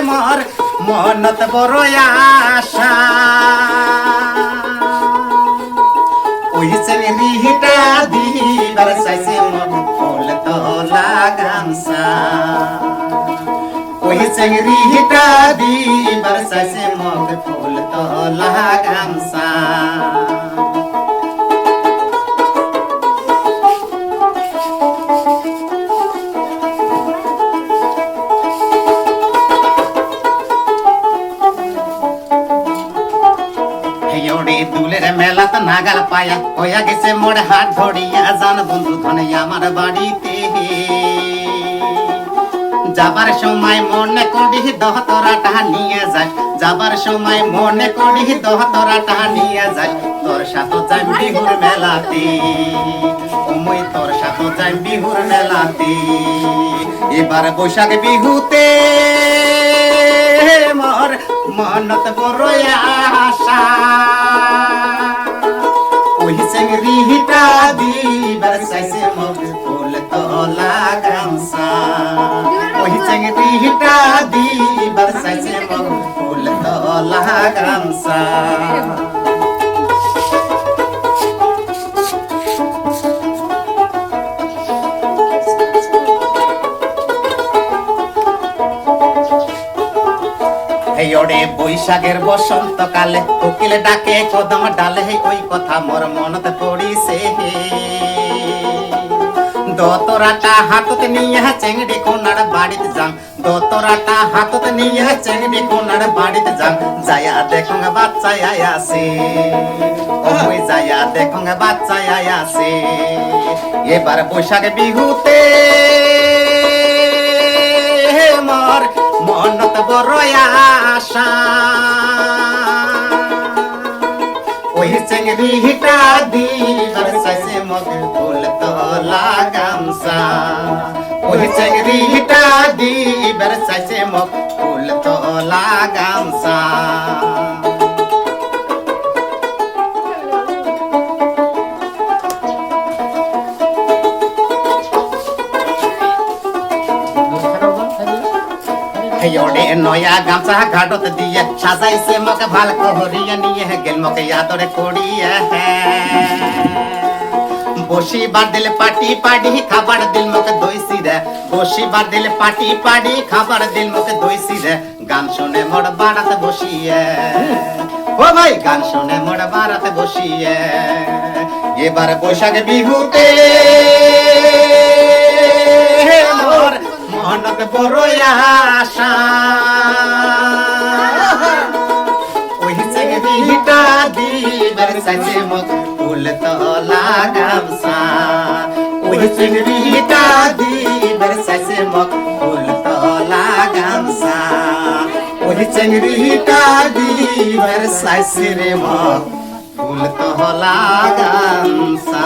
মোর মনত বড় আশা ওই চেংড়িটা দিবার চাইছে মোর ফুল তোলা গামছা ওই চেংড়িটা দিবার চাইছে মোর ফুল তোলা গামছা দুলের মেলাতে নাগাল পায়া হইয়া গেছে মোর হাত ধরিয়া জান বন্ধু ধনে আমার বাড়িতে যাবার সময় মনে করি দহতরাটা নিয়ে যাস যাবার সময় মনে করি দহতরাটা নিয়ে যাস তোর সাথে যাই বিহুর মেলাতে ওই তোর সাথে যাই বিহুর মেলাতে এবার বৈশাখ বিহুতে মোর মনত বড় আশা ওই চেংড়িটা দিবার চাইছে মোর ফুল তোলা গামছা ওই চেংড়িটা দিবার চাইছে মোর ফুল তোলা গামছা ওরে বৈশাখের বসন্তকালে কোকিল ডাকে কদম ডালে ওই কথা মোর মনত পড়িছে দোতরাটা হাততে নিয়ে চেংড়ি কোনার বাড়িতে যাং দোতরাটা হাততে নিয়ে চেংড়ি কোনার বাড়িতে যাং যায়া দেখুন বাচ্চা আয়াছে ওই যায়া দেখুন বাচ্চা আয়াছে এবার বৈশাখ বিহুতে মোর মনত বড় আশা ওই চেংড়িটা দিবার চাইছে মোর ফুল তোলা গামছা ওই চেংড়িটা দিবার চাইছে মোর ফুল তোলা গামছা ওরে নয়া গামছা ঘাটত দিয়ে সাজাইছে মকে ভাল করিয়া নিয়ে গেল মকে আদরে করিয়া বসিবার দিল পাটি পাড়ি খাবার দিল মকে দইছি রে বসিবার দিল পাটি পাড়ি খাবার দিল মকে দইছি রে গান শুনে মোর বাড়াতে বসিয়ে ও ভাই গান শুনে মোর বাড়াতে বসিয়ে এবার বৈশাখ বিহুতে মোর মনত বড় আশা ওই চেংড়িটা দিবার চাইছে মোর ফুল তোলা গামছা ওই চেংড়িটা দিবার চাইছে মোর ফুল তোলা গামছা ওই চেংড়িটা দিবার চাইছে রে মোর ফুল তোলা গামছা।